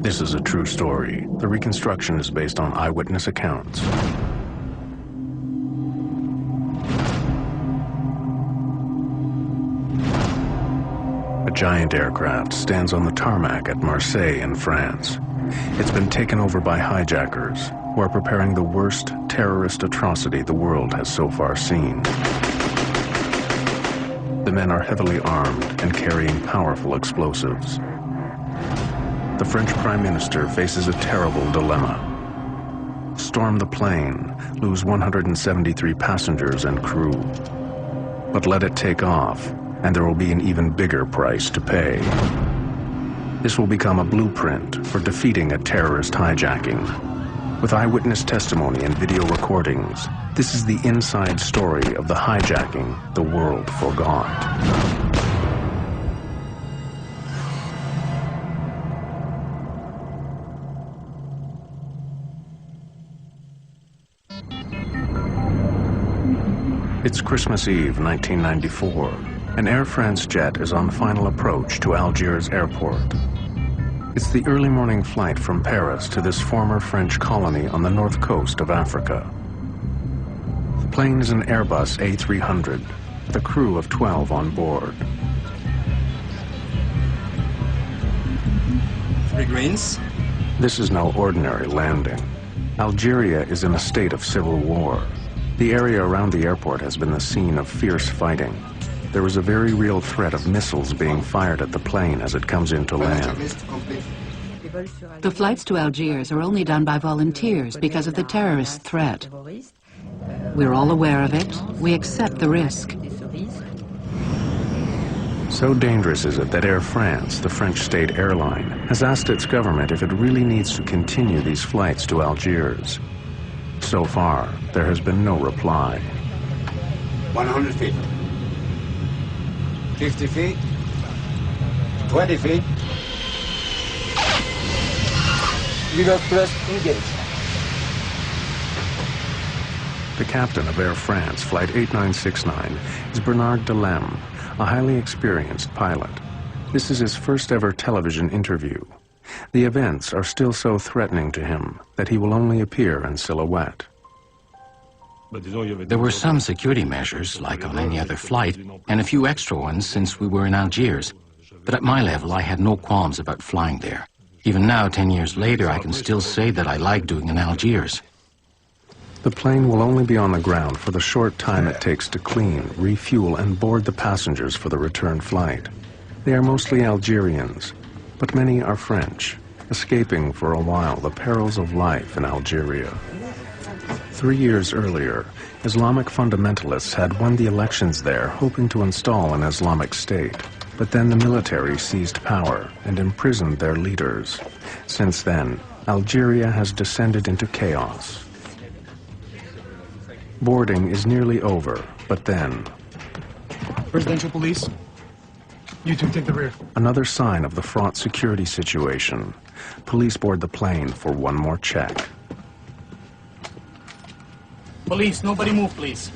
This is a true story. The reconstruction is based on eyewitness accounts. A giant aircraft stands on the tarmac at Marseille in France. It's been taken over by hijackers, who are preparing the worst terrorist atrocity the world has so far seen. The men are heavily armed and carrying powerful explosives. The French Prime Minister faces a terrible dilemma. Storm the plane, lose 173 passengers and crew. But let it take off, and there will be an even bigger price to pay. This will become a blueprint for defeating a terrorist hijacking. With eyewitness testimony and video recordings, this is the inside story of the hijacking the world forgot. It's Christmas Eve, 1994. An Air France jet is on final approach to Algiers airport. It's the early morning flight from Paris to this former French colony on the north coast of Africa. The plane is an Airbus A300, with a crew of 12 on board. 3 greens. This is no ordinary landing. Algeria is in a state of civil war. The area around the airport has been the scene of fierce fighting. There is a very real threat of missiles being fired at the plane as it comes into land. The flights to Algiers are only done by volunteers because of the terrorist threat. We're all aware of it. We accept the risk. So dangerous is it that Air France, the French state airline, has asked its government if it really needs to continue these flights to Algiers. So far, there has been no reply. 100 feet. 50 feet. 20 feet. Lever plus engage. The captain of Air France Flight 8969 is Bernard Delem, a highly experienced pilot. This is his first ever television interview. The events are still so threatening to him that he will only appear in silhouette. There were some security measures, like on any other flight, and a few extra ones since we were in Algiers. But at my level, I had no qualms about flying there. Even now, 10 years later, I can still say that I like doing in Algiers. The plane will only be on the ground for the short time it takes to clean, refuel, and board the passengers for the return flight. They are mostly Algerians, but many are French, escaping for a while the perils of life in Algeria. 3 years earlier, Islamic fundamentalists had won the elections there, hoping to install an Islamic state. But then the military seized power and imprisoned their leaders. Since then, Algeria has descended into chaos. Boarding is nearly over, but then... Presidential police, you two take the rear. Another sign of the fraught security situation. Police board the plane for one more check. Police, nobody move, please.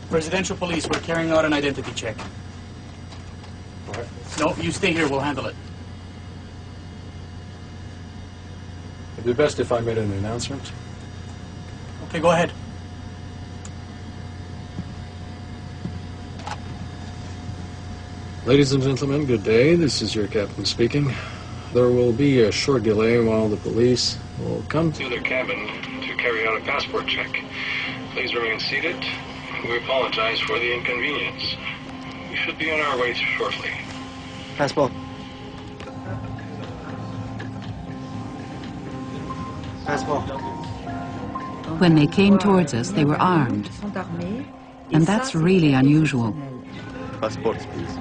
Presidential police, we're carrying out an identity check. No, you stay here, we'll handle it. It'd be best if I made an announcement. Okay, go ahead. Ladies and gentlemen, good day. This is your captain speaking. There will be a short delay while the police will come to their cabin to carry out a passport check. Please remain seated. We apologize for the inconvenience. We should be on our way shortly. Passport. Passport. When they came towards us, they were armed. And that's really unusual. Passports, please.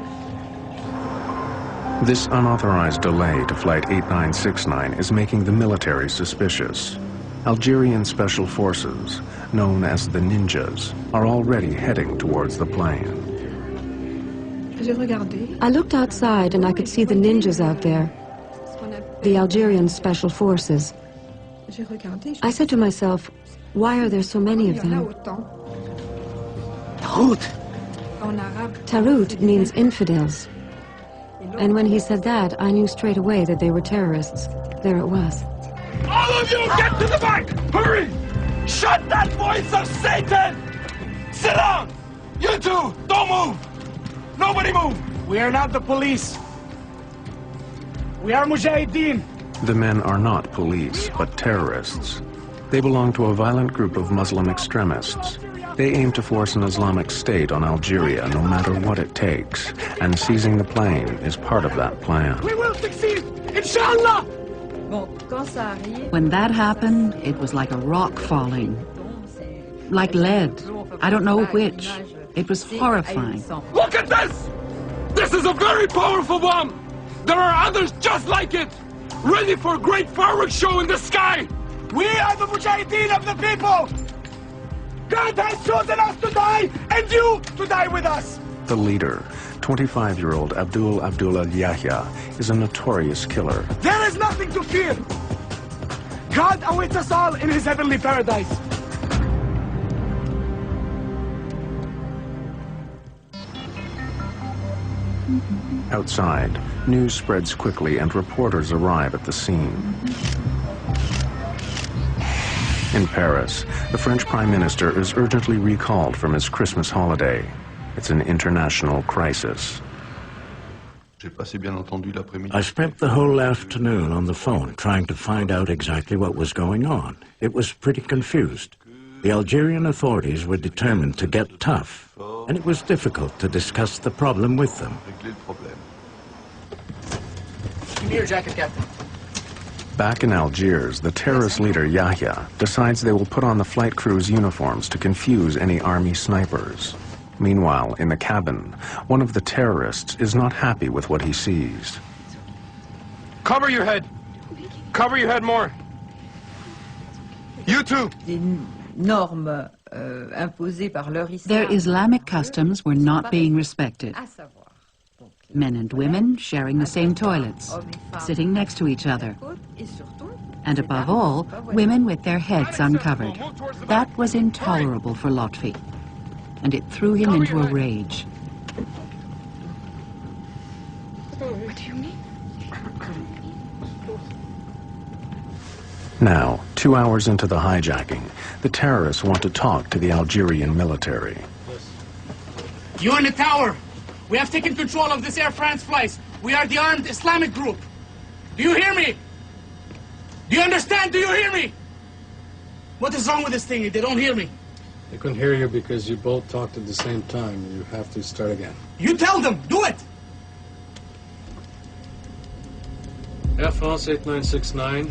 This unauthorized delay to Flight 8969 is making the military suspicious. Algerian special forces, known as the ninjas, are already heading towards the plane. I looked outside and I could see the ninjas out there, the Algerian special forces. I said to myself, why are there so many of them? Route. Tarout means infidels. And when he said that, I knew straight away that they were terrorists. There it was. All of you, get to the back! Hurry! Shut that voice of Satan! Sit down! You two, don't move! Nobody move! We are not the police. We are Mujahideen. The men are not police, but terrorists. They belong to a violent group of Muslim extremists. They aim to force an Islamic state on Algeria no matter what it takes, and seizing the plane is part of that plan. We will succeed, inshallah! When that happened, it was like a rock falling. Like lead. I don't know which. It was horrifying. Look at this! This is a very powerful bomb! There are others just like it! Ready for a great fireworks show in the sky! We are the Mujahideen of the people! God has chosen us to die, and you to die with us! The leader, 25-year-old Abdullah Yahya, is a notorious killer. There is nothing to fear! God awaits us all in his heavenly paradise. Outside, news spreads quickly and reporters arrive at the scene. In Paris, the French Prime Minister is urgently recalled from his Christmas holiday. It's an international crisis. I spent the whole afternoon on the phone trying to find out exactly what was going on. It was pretty confused. The Algerian authorities were determined to get tough, and it was difficult to discuss the problem with them. Give me your jacket, Captain. Back in Algiers, the terrorist leader Yahya decides they will put on the flight crew's uniforms to confuse any army snipers. Meanwhile, in the cabin, one of the terrorists is not happy with what he sees. Cover your head! Cover your head more! You too! Their Islamic customs were not being respected. Men and women sharing the same toilets, sitting next to each other. And above all, women with their heads uncovered. That was intolerable for Lotfi, and it threw him into a rage. What do you mean? Now, 2 hours into the hijacking, the terrorists want to talk to the Algerian military. You in the tower! We have taken control of this Air France flights. We are the armed Islamic group. Do you hear me? Do you understand? Do you hear me? What is wrong with this thing? They don't hear me. They couldn't hear you because you both talked at the same time. You have to start again. You tell them. Do it. Air France 8969.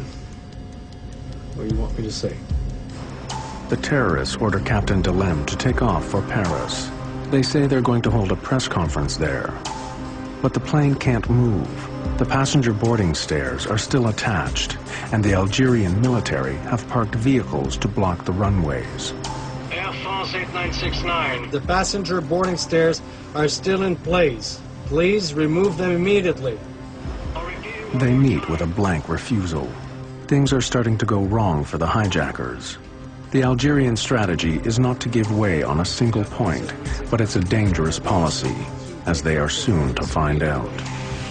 What do you want me to say? The terrorists order Captain Delem to take off for Paris. They say they're going to hold a press conference there. But the plane can't move. The passenger boarding stairs are still attached, and the Algerian military have parked vehicles to block the runways. Air France 8969. The passenger boarding stairs are still in place. Please remove them immediately. They meet with a blank refusal. Things are starting to go wrong for the hijackers. The Algerian strategy is not to give way on a single point, but it's a dangerous policy, as they are soon to find out.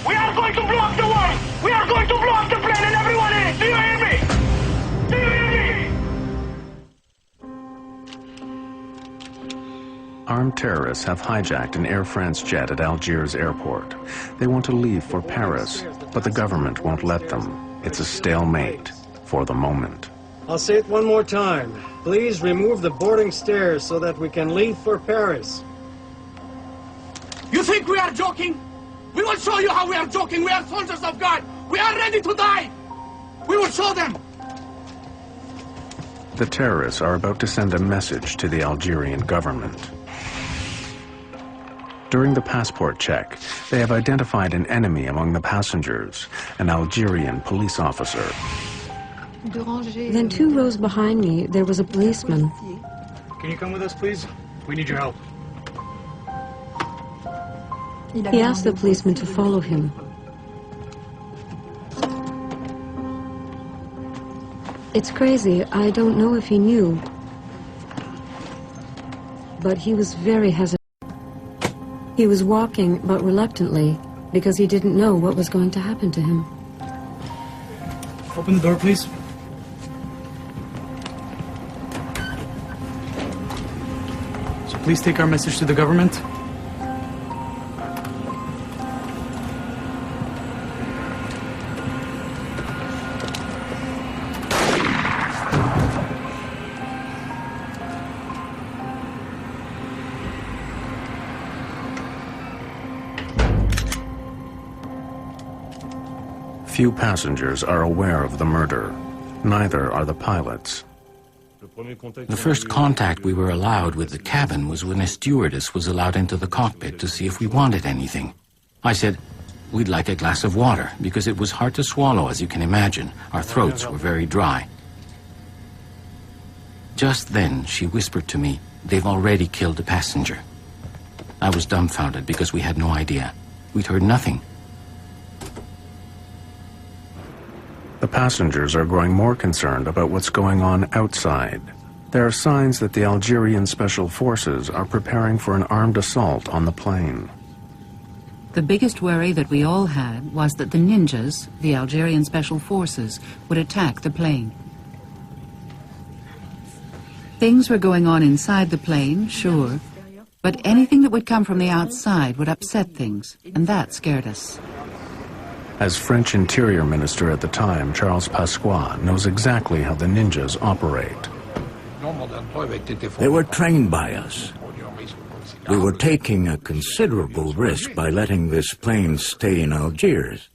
We are going to blow up the world! We are going to blow up the plane and everyone in it! Do you hear me? Do you hear me? Armed terrorists have hijacked an Air France jet at Algiers airport. They want to leave for Paris, but the government won't let them. It's a stalemate for the moment. I'll say it one more time. Please remove the boarding stairs so that we can leave for Paris. You think we are joking? We will show you how we are joking. We are soldiers of God. We are ready to die. We will show them. The terrorists are about to send a message to the Algerian government. During the passport check, they have identified an enemy among the passengers, an Algerian police officer. Then 2 rows behind me, there was a policeman. Can you come with us, please? We need your help. He asked the policeman to follow him. It's crazy, I don't know if he knew, but he was very hesitant. He was walking, but reluctantly, because he didn't know what was going to happen to him. Open the door, please. So please take our message to the government. Few passengers are aware of the murder. Neither are the pilots. The first contact we were allowed with the cabin was when a stewardess was allowed into the cockpit to see if we wanted anything. I said, we'd like a glass of water, because it was hard to swallow, as you can imagine. Our throats were very dry. Just then, she whispered to me, they've already killed a passenger. I was dumbfounded because we had no idea. We'd heard nothing. The passengers are growing more concerned about what's going on outside. There are signs that the Algerian Special Forces are preparing for an armed assault on the plane. The biggest worry that we all had was that the ninjas, the Algerian Special Forces, would attack the plane. Things were going on inside the plane, sure, but anything that would come from the outside would upset things, and that scared us. As French Interior Minister at the time, Charles Pasqua knows exactly how the ninjas operate. They were trained by us. We were taking a considerable risk by letting this plane stay in Algiers,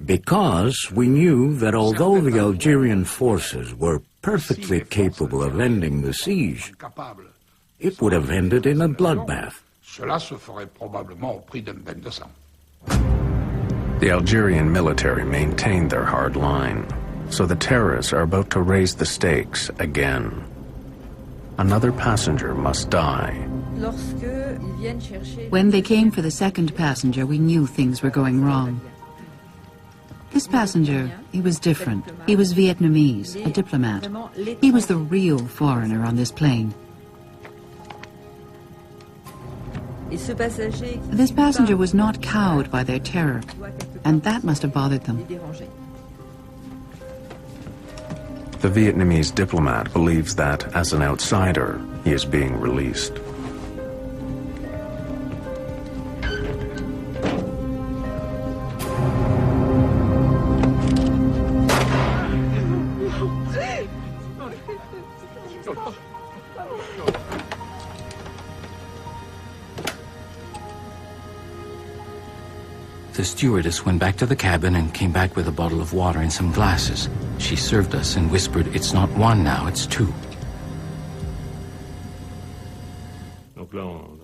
because we knew that although the Algerian forces were perfectly capable of ending the siege, it would have ended in a bloodbath. The Algerian military maintained their hard line, so the terrorists are about to raise the stakes again. Another passenger must die. When they came for the second passenger, we knew things were going wrong. This passenger, he was different. He was Vietnamese, a diplomat. He was the real foreigner on this plane. This passenger was not cowed by their terror, and that must have bothered them. The Vietnamese diplomat believes that, as an outsider, he is being released. The stewardess went back to the cabin and came back with a bottle of water and some glasses. She served us and whispered, "It's not one now, it's two."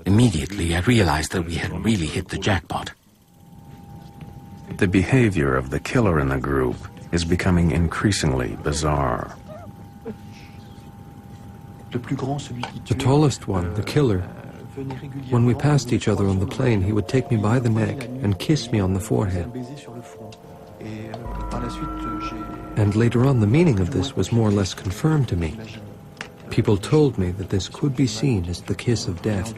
Immediately, I realized that we had really hit the jackpot. The behavior of the killer in the group is becoming increasingly bizarre. The tallest one, the killer, when we passed each other on the plane, he would take me by the neck and kiss me on the forehead. And later on, the meaning of this was more or less confirmed to me. People told me that this could be seen as the kiss of death.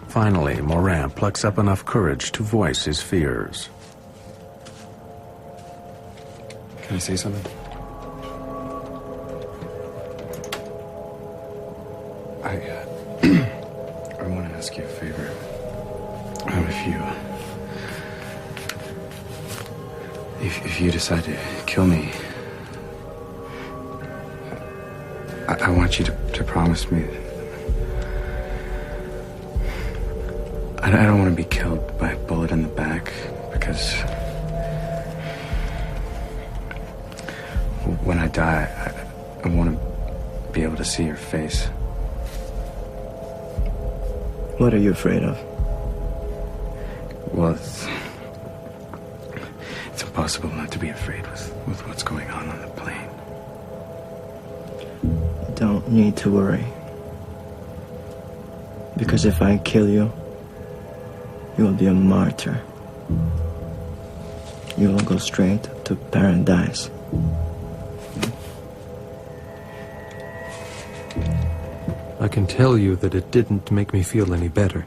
Finally, Morin plucks up enough courage to voice his fears. Can I say something? I want to ask you a favor. If you decide to kill me, I want you to promise me. I don't want to be killed by a bullet in the back, because when I die, I want to be able to see your face. What are you afraid of? Well, it's impossible not to be afraid with what's going on the plane. You don't need to worry. Because if I kill you, you will be a martyr. You will go straight to paradise. I can tell you that it didn't make me feel any better.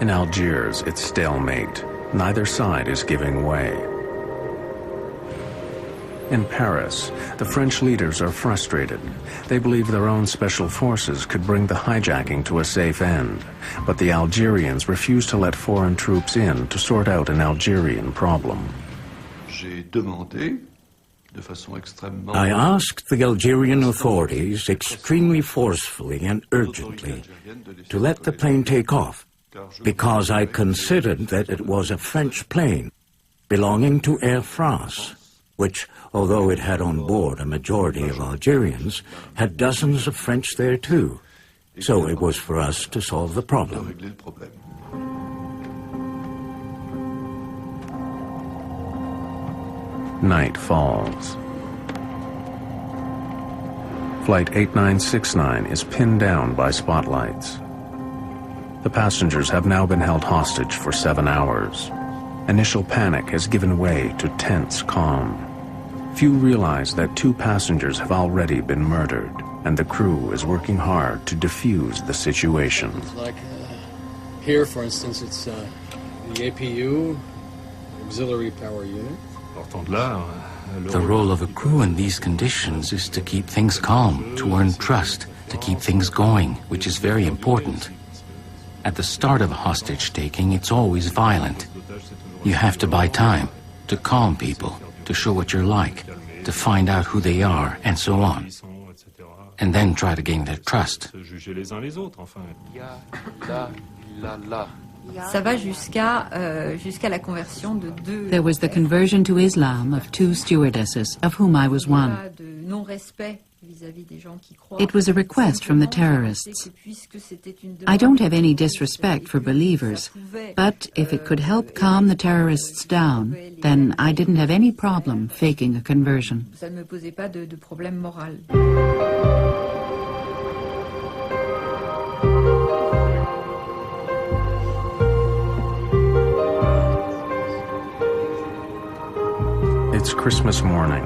In Algiers, it's stalemate. Neither side is giving way. In Paris, the French leaders are frustrated. They believe their own special forces could bring the hijacking to a safe end, but the Algerians refuse to let foreign troops in to sort out an Algerian problem. I asked the Algerian authorities extremely forcefully and urgently to let the plane take off, because I considered that it was a French plane belonging to Air France, which, although it had on board a majority of Algerians, had dozens of French there too. So it was for us to solve the problem. Night falls. Flight 8969 is pinned down by spotlights. The passengers have now been held hostage for 7 hours. Initial panic has given way to tense calm. Few realize that 2 passengers have already been murdered, and the crew is working hard to defuse the situation. Like here, for instance, it's the APU, Auxiliary Power Unit. The role of a crew in these conditions is to keep things calm, to earn trust, to keep things going, which is very important. At the start of a hostage-taking, it's always violent. You have to buy time, to calm people, to show what you're like, to find out who they are, and so on. And then try to gain their trust. There was the conversion to Islam of 2 stewardesses, of whom I was one. It was a request from the terrorists. I don't have any disrespect for believers, but if it could help calm the terrorists down, then I didn't have any problem faking a conversion. It's Christmas morning.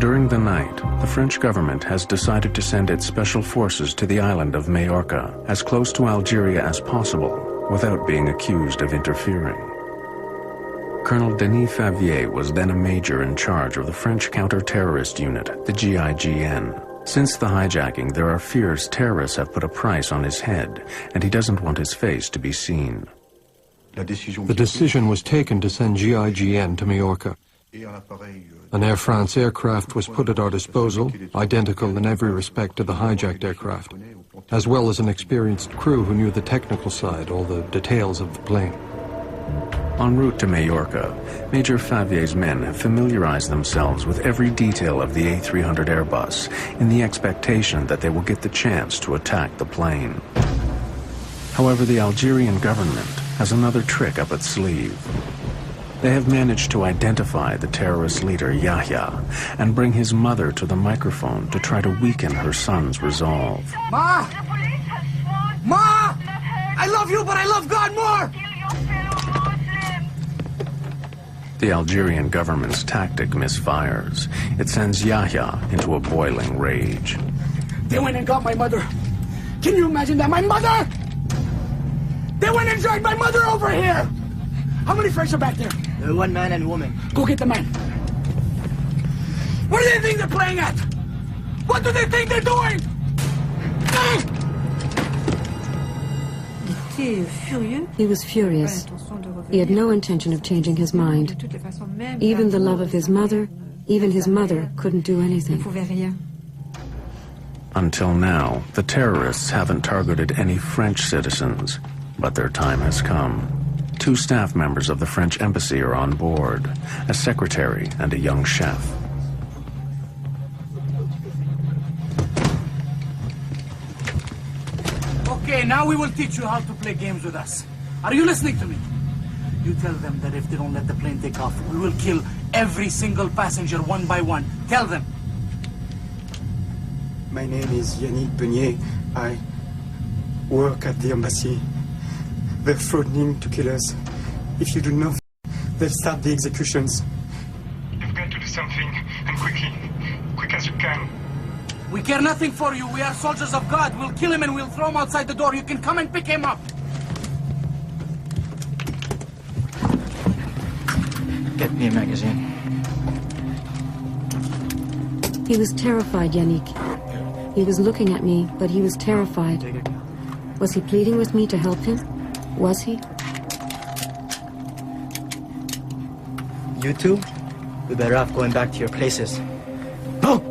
During the night, the French government has decided to send its special forces to the island of Majorca, as close to Algeria as possible, without being accused of interfering. Colonel Denis Favier was then a major in charge of the French counter-terrorist unit, the GIGN. Since the hijacking, there are fears terrorists have put a price on his head, and he doesn't want his face to be seen. The decision was taken to send GIGN to Majorca. An Air France aircraft was put at our disposal, identical in every respect to the hijacked aircraft, as well as an experienced crew who knew the technical side, all the details of the plane. En route to Majorca, Major Favier's men have familiarized themselves with every detail of the A300 Airbus in the expectation that they will get the chance to attack the plane. However, the Algerian government has another trick up its sleeve. They have managed to identify the terrorist leader Yahya and bring his mother to the microphone to try to weaken her son's resolve. Ma! Ma! I love you, but I love God more! The Algerian government's tactic misfires. It sends Yahya into a boiling rage. They went and got my mother. Can you imagine that? My mother! They went and dragged my mother over here! How many French are back there? 1 man and woman. Go get the man. What do they think they're playing at? What do they think they're doing? He was furious. He had no intention of changing his mind. Even the love of his mother, even his mother couldn't do anything. Until now, the terrorists haven't targeted any French citizens, but their time has come. 2 staff members of the French embassy are on board, a secretary and a young chef. Okay, now we will teach you how to play games with us. Are you listening to me? You tell them that if they don't let the plane take off, we will kill every single passenger one by one. Tell them. My name is Yannick Beignet. I work at the embassy. They're threatening to kill us. If you do nothing, they'll start the executions. You've got to do something, and quickly. Quick as you can. We care nothing for you. We are soldiers of God. We'll kill him and we'll throw him outside the door. You can come and pick him up. Get me a magazine. He was terrified, Yannick. He was looking at me, but he was terrified. Was he pleading with me to help him? Was he? You two, we better off going back to your places. Go!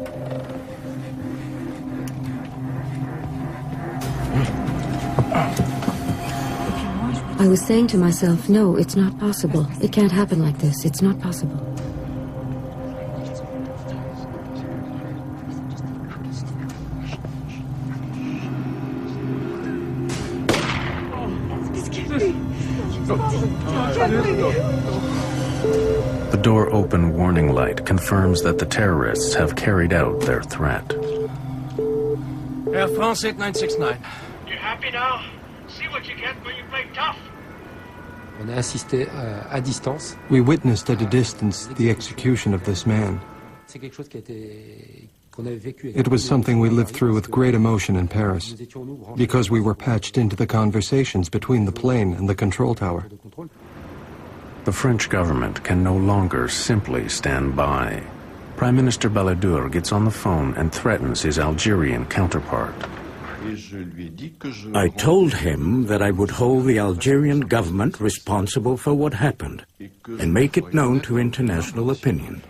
I was saying to myself, no, it's not possible. It can't happen like this. It's not possible. The door-open warning light confirms that the terrorists have carried out their threat. Air France 8969. You happy now? See what you get when you play tough. We witnessed at a distance the execution of this man. It was something we lived through with great emotion in Paris, because we were patched into the conversations between the plane and the control tower. The French government can no longer simply stand by. Prime Minister Balladur gets on the phone and threatens his Algerian counterpart. I told him that I would hold the Algerian government responsible for what happened and make it known to international opinion.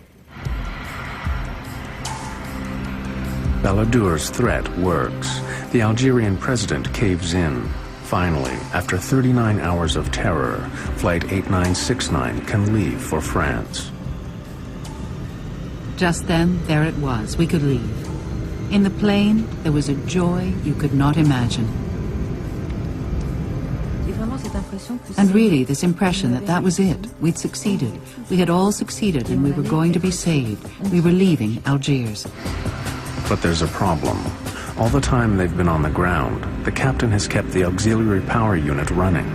Balladur's threat works. The Algerian president caves in. Finally, after 39 hours of terror, Flight 8969 can leave for France. Just then, there it was. We could leave. In the plane, there was a joy you could not imagine. And really, this impression that that was it. We'd succeeded. We had all succeeded and we were going to be saved. We were leaving Algiers. But there's a problem. All the time they've been on the ground, the captain has kept the auxiliary power unit running.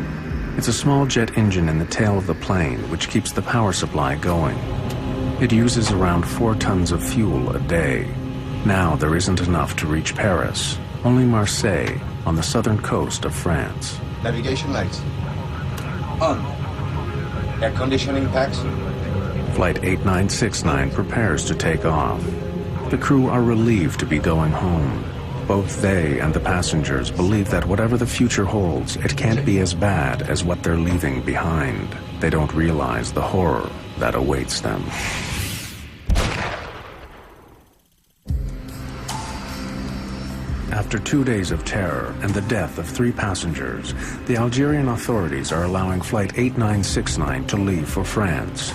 It's a small jet engine in the tail of the plane which keeps the power supply going. It uses around 4 tons of fuel a day. Now there isn't enough to reach Paris, only Marseille, on the southern coast of France. Navigation lights. On. Air conditioning packs. Flight 8969 prepares to take off. The crew are relieved to be going home. Both they and the passengers believe that whatever the future holds, it can't be as bad as what they're leaving behind. They don't realize the horror that awaits them. After 2 days of terror and the death of 3 passengers, the Algerian authorities are allowing Flight 8969 to leave for France.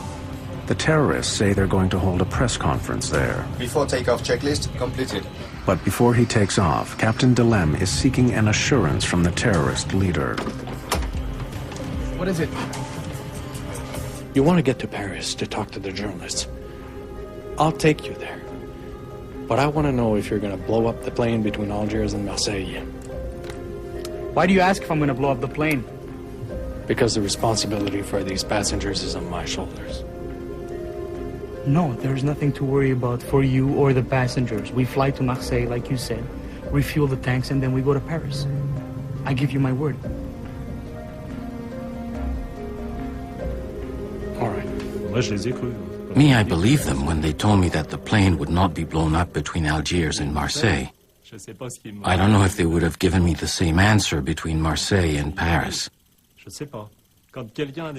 The terrorists say they're going to hold a press conference there. Before takeoff checklist completed. But before he takes off, Captain Delem is seeking an assurance from the terrorist leader. What is it? You want to get to Paris to talk to the journalists. I'll take you there. But I want to know if you're going to blow up the plane between Algiers and Marseille. Why do you ask if I'm going to blow up the plane? Because the responsibility for these passengers is on my shoulders. No, there's nothing to worry about for you or the passengers. We fly to Marseille, like you said, refuel the tanks, and then we go to Paris. I give you my word. All right. Me, I believed them when they told me that the plane would not be blown up between Algiers and Marseille. I don't know if they would have given me the same answer between Marseille and Paris.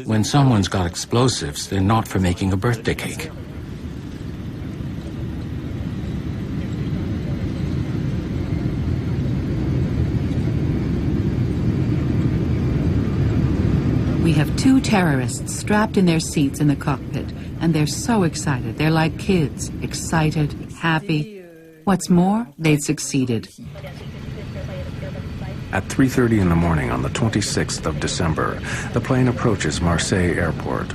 When someone's got explosives, they're not for making a birthday cake. We have 2 terrorists strapped in their seats in the cockpit, and they're so excited. They're like kids, excited, happy. What's more, they've succeeded. At 3:30 in the morning on the 26th of December, the plane approaches Marseille Airport.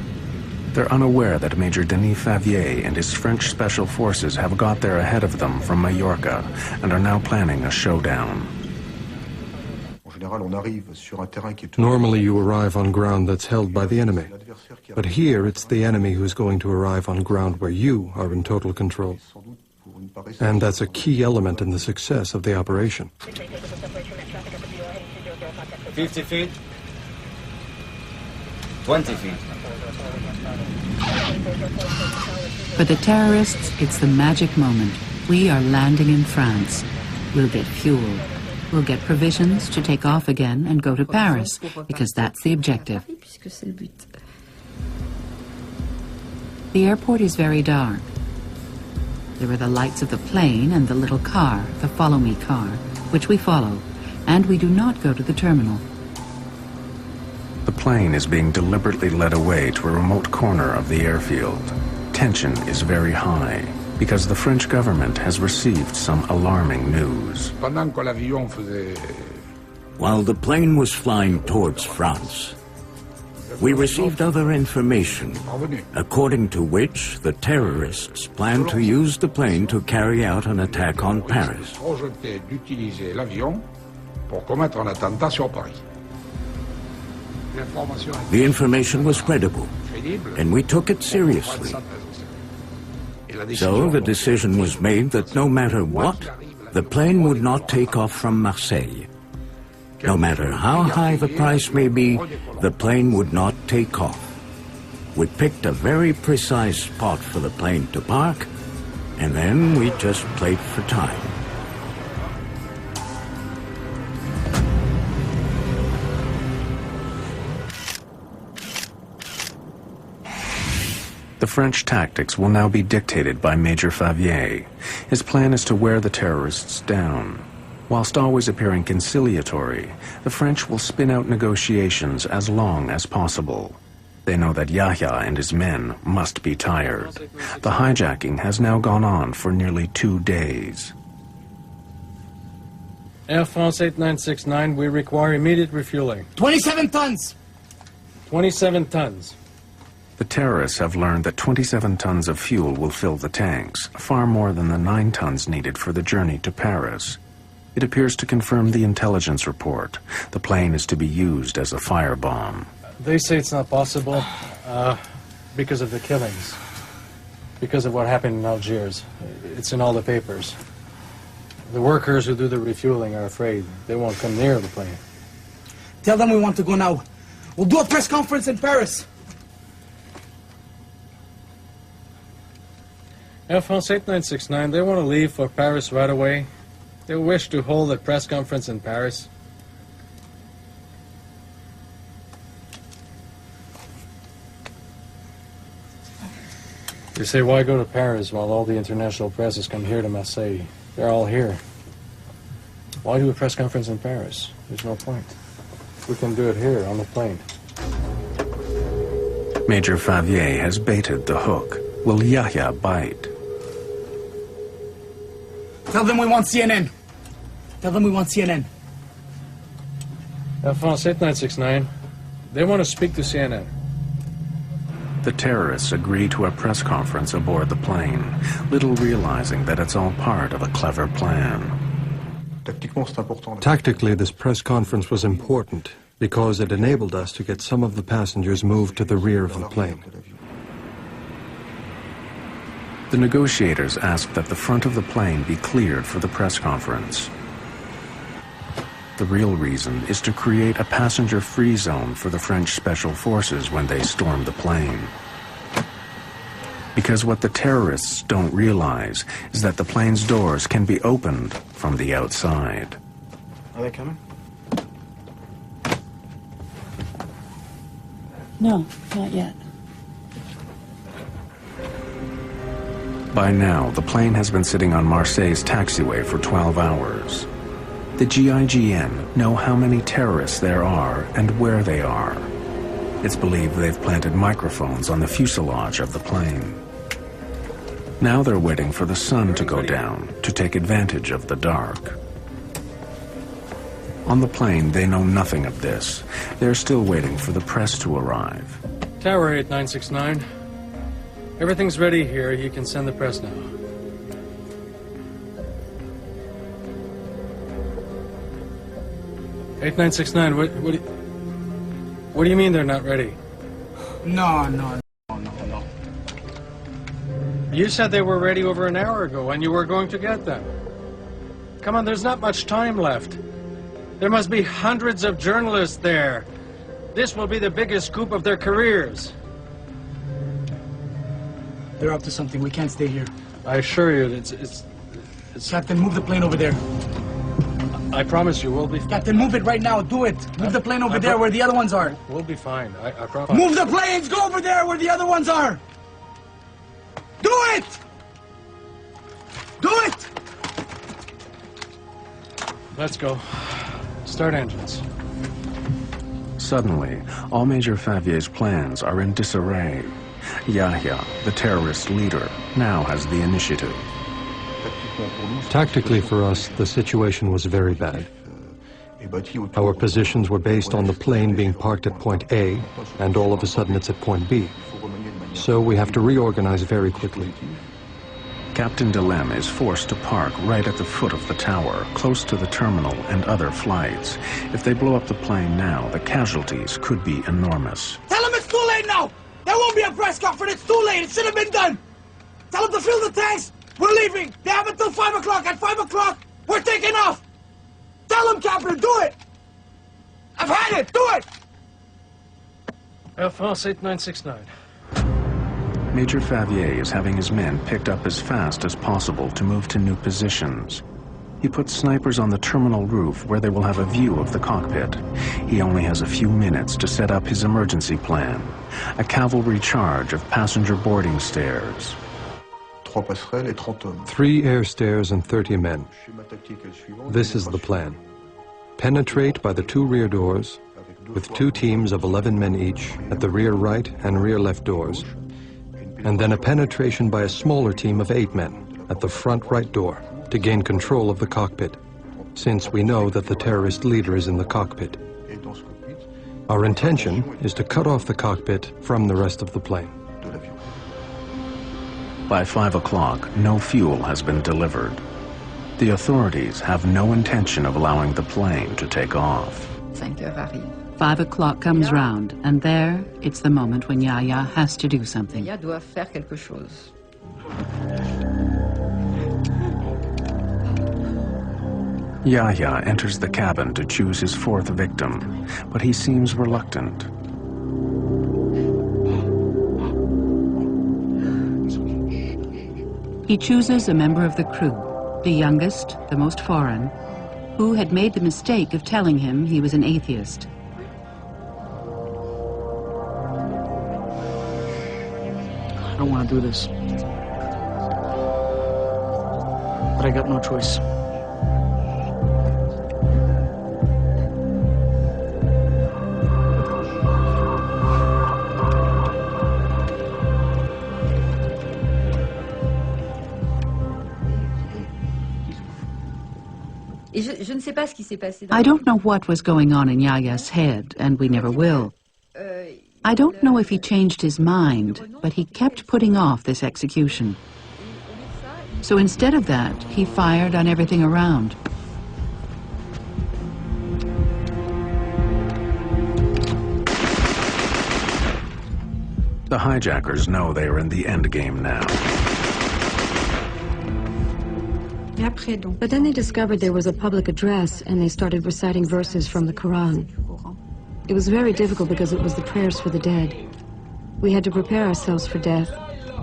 They're unaware that Major Denis Favier and his French Special Forces have got there ahead of them from Mallorca and are now planning a showdown. Normally you arrive on ground that's held by the enemy. But here it's the enemy who's going to arrive on ground where you are in total control. And that's a key element in the success of the operation. 50 feet. 20 feet. For the terrorists, it's the magic moment. We are landing in France. We'll get fuel. We'll get provisions to take off again and go to Paris, because that's the objective. The airport is very dark. There are the lights of the plane and the little car, the Follow Me car, which we follow, and we do not go to the terminal. The plane is being deliberately led away to a remote corner of the airfield. Tension is very high because the French government has received some alarming news. While the plane was flying towards France, we received other information, according to which the terrorists plan to use the plane to carry out an attack on Paris. The information was credible, and we took it seriously. So the decision was made that no matter what, the plane would not take off from Marseille. No matter how high the price may be, the plane would not take off. We picked a very precise spot for the plane to park, and then we just played for time. The French tactics will now be dictated by Major Favier. His plan is to wear the terrorists down. Whilst always appearing conciliatory, the French will spin out negotiations as long as possible. They know that Yahya and his men must be tired. The hijacking has now gone on for nearly 2 days. Air France 8969, we require immediate refueling. 27 tons! 27 tons. The terrorists have learned that 27 tons of fuel will fill the tanks, far more than the 9 tons needed for the journey to Paris. It appears to confirm the intelligence report. The plane is to be used as a firebomb. They say it's not possible because of the killings, because of what happened in Algiers. It's in all the papers. The workers who do the refueling are afraid. They won't come near the plane. Tell them we want to go now. We'll do a press conference in Paris. Air France 8969, they want to leave for Paris right away. They wish to hold a press conference in Paris. They say, why go to Paris while all the international press has come here to Marseille? They're all here. Why do a press conference in Paris? There's no point. We can do it here on the plane. Major Favier has baited the hook. Will Yahya bite? Tell them we want CNN. Tell them we want CNN. Air France 8969, they want to speak to CNN. The terrorists agree to a press conference aboard the plane, little realizing that it's all part of a clever plan. Tactically, this press conference was important because it enabled us to get some of the passengers moved to the rear of the plane. The negotiators ask that the front of the plane be cleared for the press conference. The real reason is to create a passenger-free zone for the French special forces when they storm the plane. Because what the terrorists don't realize is that the plane's doors can be opened from the outside. Are they coming? No, not yet. By now, the plane has been sitting on Marseille's taxiway for 12 hours. The GIGN know how many terrorists there are and where they are. It's believed they've planted microphones on the fuselage of the plane. Now they're waiting for the sun to go down to take advantage of the dark. On the plane, they know nothing of this. They're still waiting for the press to arrive. Tower 8969. Everything's ready here. You can send the press now. (8969). What do you mean they're not ready? No. You said they were ready over an hour ago, and you were going to get them. Come on, there's not much time left. There must be hundreds of journalists there. This will be the biggest scoop of their careers. They're up to something. We can't stay here. I assure you, it's... Captain, move the plane over there. I promise you, we'll be... Captain, move it right now. Do it. Move the plane over there where the other ones are. We'll be fine. I promise. Move the planes! Go over there where the other ones are! Do it! Do it! Let's go. Start engines. Suddenly, all Major Favier's plans are in disarray. Yahya, the terrorist leader, now has the initiative. Tactically for us, the situation was very bad. Our positions were based on the plane being parked at point A, and all of a sudden it's at point B. So we have to reorganize very quickly. Captain Delem is forced to park right at the foot of the tower, close to the terminal and other flights. If they blow up the plane now, the casualties could be enormous. Tell them it's too late now! There won't be a press conference. It's too late. It should have been done. Tell them to fill the tanks. We're leaving. They have until 5 o'clock. At 5 o'clock, we're taking off. Tell them, Captain, do it. I've had it. Do it. Air France 8969. Major Favier is having his men picked up as fast as possible to move to new positions. He puts snipers on the terminal roof where they will have a view of the cockpit. He only has a few minutes to set up his emergency plan. A cavalry charge of passenger boarding stairs. 3 air stairs and 30 men. This is the plan. Penetrate by the 2 rear doors, with 2 teams of 11 men each at the rear right and rear left doors, and then a penetration by a smaller team of 8 men at the front right door to gain control of the cockpit, since we know that the terrorist leader is in the cockpit. Our intention is to cut off the cockpit from the rest of the plane. By 5 o'clock, no fuel has been delivered. The authorities have no intention of allowing the plane to take off. 5 o'clock comes round, and there, it's the moment when Yahya has to do something. Yahya enters the cabin to choose his 4th victim, but he seems reluctant. He chooses a member of the crew, the youngest, the most foreign, who had made the mistake of telling him he was an atheist. I don't want to do this. But I got no choice. I don't know what was going on in Yahya's head, and we never will. I don't know if he changed his mind, but he kept putting off this execution. So instead of that, he fired on everything around. The hijackers know they are in the endgame now. But then they discovered there was a public address, and they started reciting verses from the Quran. It was very difficult because it was the prayers for the dead. We had to prepare ourselves for death.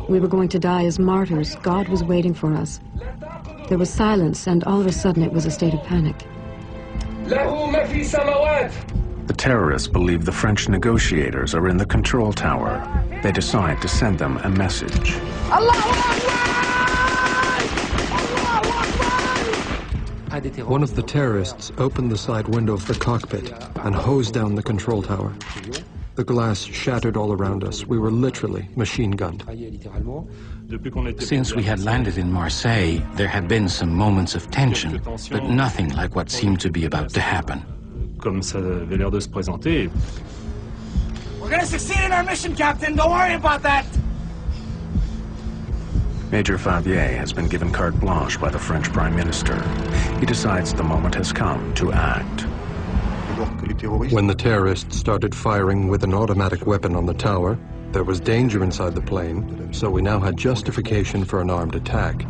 We were going to die as martyrs. God was waiting for us. There was silence, and all of a sudden it was a state of panic. The terrorists believe the French negotiators are in the control tower. They decide to send them a message. One of the terrorists opened the side window of the cockpit and hosed down the control tower. The glass shattered all around us. We were literally machine-gunned. Since we had landed in Marseille, there had been some moments of tension, but nothing like what seemed to be about to happen. We're gonna succeed in our mission, Captain. Don't worry about that. Major Favier has been given carte blanche by the French Prime Minister. He decides the moment has come to act. When the terrorists started firing with an automatic weapon on the tower, There was danger inside the plane, so we now had justification for an armed attack.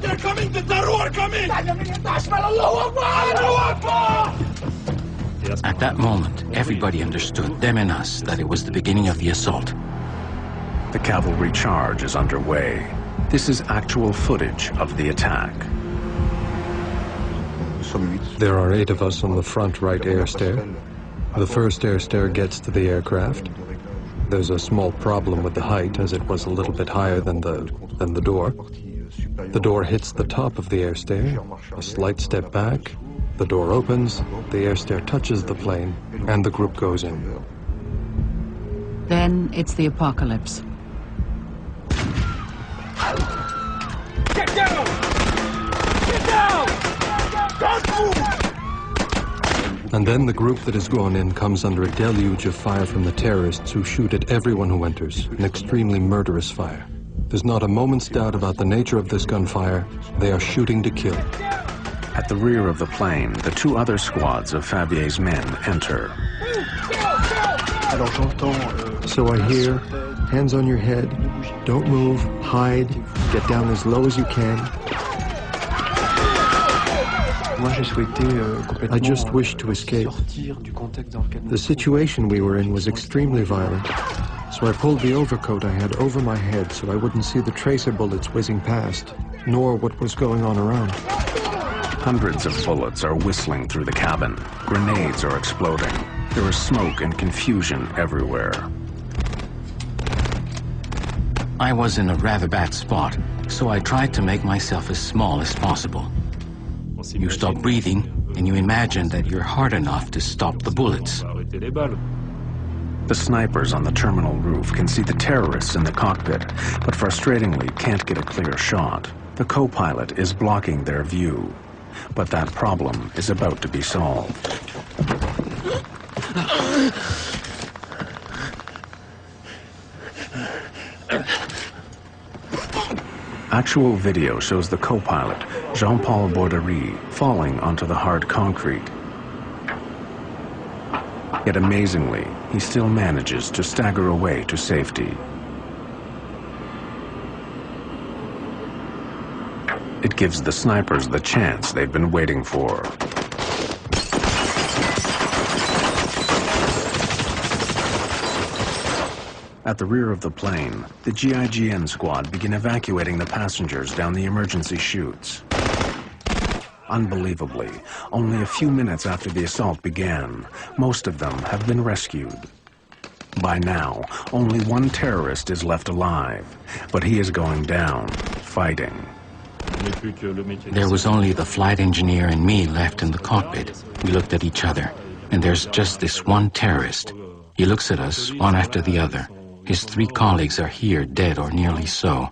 They're coming! The Daru are coming! At that moment, everybody understood, them and us, that it was the beginning of the assault. The cavalry charge is underway. This is actual footage of the attack. There are 8 of us on the front right air stair. The first air stair gets to the aircraft. There's a small problem with the height, as it was a little bit higher than the door. The door hits the top of the air stair, a slight step back, the door opens, the air stair touches the plane, and the group goes in. Then it's the apocalypse. Get down! Get down! Don't move! And then the group that has gone in comes under a deluge of fire from the terrorists who shoot at everyone who enters, an extremely murderous fire. There's not a moment's doubt about the nature of this gunfire. They are shooting to kill. At the rear of the plane, the 2 other squads of Fabier's men enter. So I hear, hands on your head, don't move, hide, get down as low as you can. I just wished to escape. The situation we were in was extremely violent, so I pulled the overcoat I had over my head so I wouldn't see the tracer bullets whizzing past, nor what was going on around. Hundreds of bullets are whistling through the cabin. Grenades are exploding. There is smoke and confusion everywhere. I was in a rather bad spot, so I tried to make myself as small as possible. You stop breathing, and you imagine that you're hard enough to stop the bullets. The snipers on the terminal roof can see the terrorists in the cockpit, but frustratingly can't get a clear shot. The co-pilot is blocking their view, but that problem is about to be solved. Actual video shows the co-pilot, Jean-Paul Borderie, falling onto the hard concrete. Yet amazingly, he still manages to stagger away to safety. It gives the snipers the chance they've been waiting for. At the rear of the plane, the GIGN squad begin evacuating the passengers down the emergency chutes. Unbelievably, only a few minutes after the assault began, most of them have been rescued. By now, only 1 terrorist is left alive, but he is going down, fighting. There was only the flight engineer and me left in the cockpit. We looked at each other, and there's just this one terrorist. He looks at us, one after the other. His 3 colleagues are here, dead or nearly so.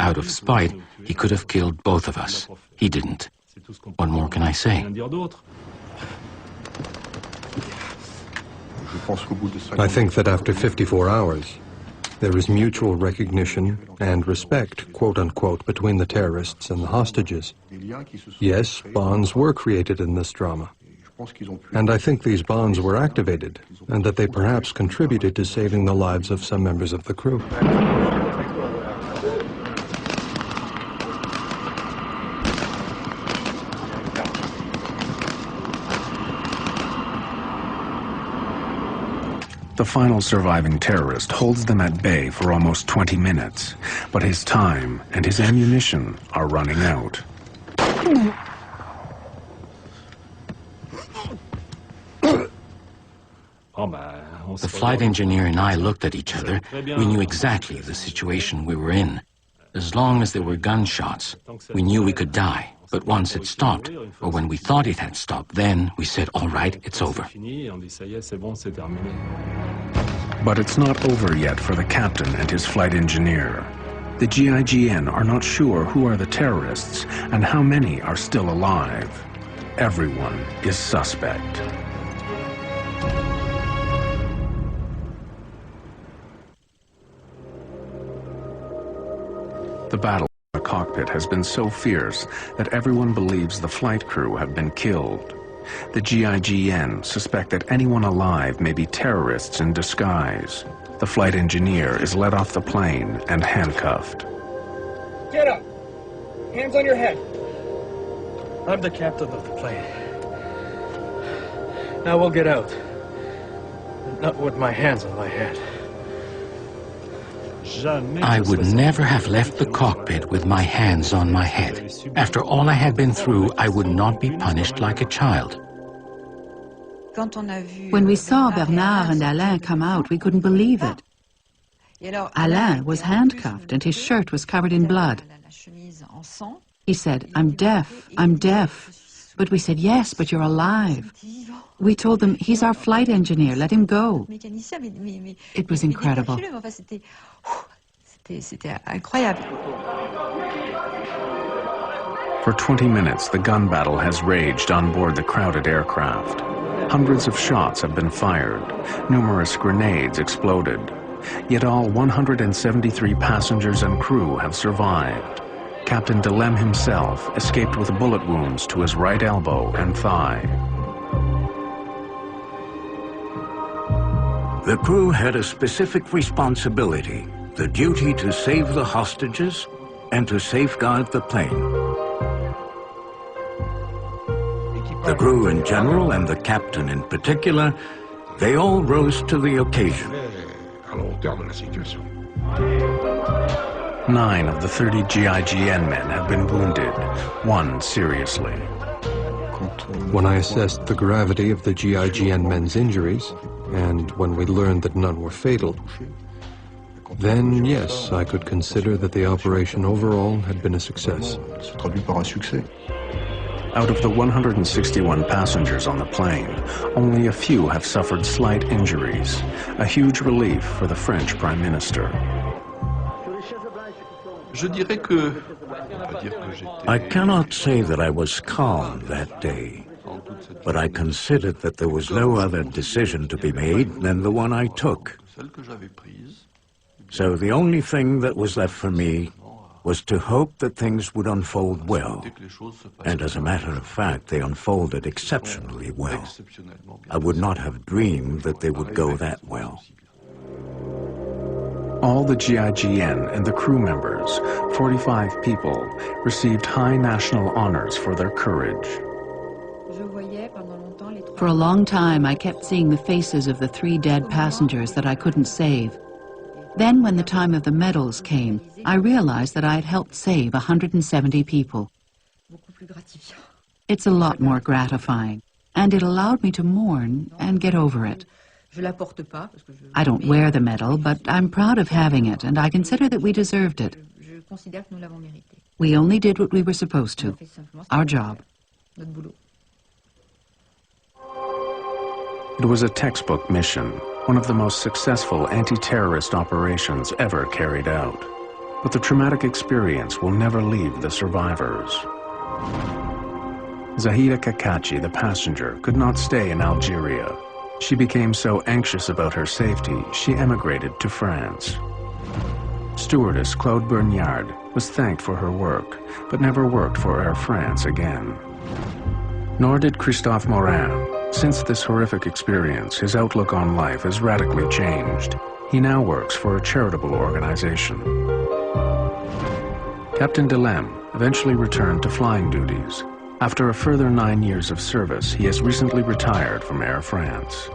Out of spite, he could have killed both of us. He didn't. What more can I say? I think that after 54 hours, there is mutual recognition and respect, quote-unquote, between the terrorists and the hostages. Yes, bonds were created in this drama. And I think these bonds were activated, and that they perhaps contributed to saving the lives of some members of the crew. The final surviving terrorist holds them at bay for almost 20 minutes, but his time and his ammunition are running out. The flight engineer and I looked at each other. We knew exactly the situation we were in. As long as there were gunshots, we knew we could die. But once it stopped, or when we thought it had stopped, then we said, all right, it's over. But it's not over yet for the captain and his flight engineer. The GIGN are not sure who are the terrorists and how many are still alive. Everyone is suspect. The battle in the cockpit has been so fierce that everyone believes the flight crew have been killed. The GIGN suspect that anyone alive may be terrorists in disguise. The flight engineer is let off the plane and handcuffed. Get up! Hands on your head. I'm the captain of the plane. Now we'll get out. Not with my hands on my head. I would never have left the cockpit with my hands on my head. After all I had been through, I would not be punished like a child. When we saw Bernard and Alain come out, we couldn't believe it. Alain was handcuffed and his shirt was covered in blood. He said, "I'm deaf, I'm deaf." But we said, "Yes, but you're alive." We told them, "He's our flight engineer, let him go." It was incredible. For 20 minutes, the gun battle has raged on board the crowded aircraft. Hundreds of shots have been fired. Numerous grenades exploded. Yet all 173 passengers and crew have survived. Captain Delem himself escaped with bullet wounds to his right elbow and thigh. The crew had a specific responsibility, the duty to save the hostages and to safeguard the plane. The crew in general and the captain in particular, they all rose to the occasion. 9 of the 30 GIGN men have been wounded, 1 seriously. When I assessed the gravity of the GIGN men's injuries, and when we learned that none were fatal, then yes, I could consider that the operation overall had been a success. Out of the 161 passengers on the plane, only a few have suffered slight injuries, a huge relief for the French Prime Minister. I cannot say that I was calm that day, but I considered that there was no other decision to be made than the one I took. So the only thing that was left for me was to hope that things would unfold well. And as a matter of fact, they unfolded exceptionally well. I would not have dreamed that they would go that well. All the GIGN and the crew members, 45 people, received high national honors for their courage. For a long time, I kept seeing the faces of the 3 dead passengers that I couldn't save. Then, when the time of the medals came, I realized that I had helped save 170 people. It's a lot more gratifying, and it allowed me to mourn and get over it. I don't wear the medal, but I'm proud of having it, and I consider that we deserved it. We only did what we were supposed to, our job. It was a textbook mission, one of the most successful anti-terrorist operations ever carried out. But the traumatic experience will never leave the survivors. Zahida Kakachi, the passenger, could not stay in Algeria. She became so anxious about her safety, she emigrated to France. Stewardess Claude Berniard was thanked for her work, but never worked for Air France again. Nor did Christophe Morin. Since this horrific experience, his outlook on life has radically changed. He now works for a charitable organization. Captain Delem eventually returned to flying duties. After a further 9 years of service, he has recently retired from Air France.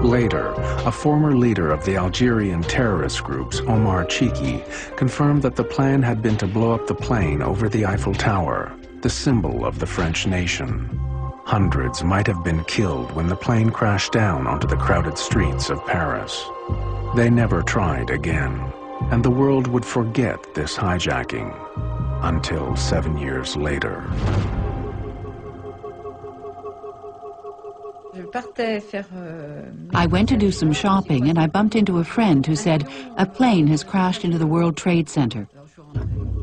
Later, a former leader of the Algerian terrorist groups, Omar Chiki, confirmed that the plan had been to blow up the plane over the Eiffel Tower, the symbol of the French nation. Hundreds might have been killed when the plane crashed down onto the crowded streets of Paris. They never tried again, and the world would forget this hijacking until 7 years later. I went to do some shopping and I bumped into a friend who said, "A plane has crashed into the World Trade Center."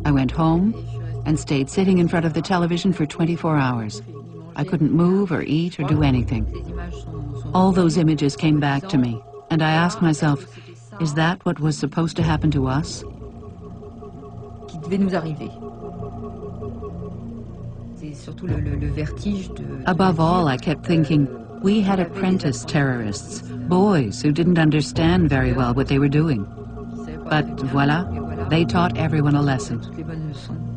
I went home and stayed sitting in front of the television for 24 hours. I couldn't move or eat or do anything. All those images came back to me, and I asked myself, is that what was supposed to happen to us? qui devait nous arriver. C'est surtout le vertige de... Above all, I kept thinking, we had apprentice terrorists, boys who didn't understand very well what they were doing. But voila, they taught everyone a lesson. Toutes les bonnes leçons.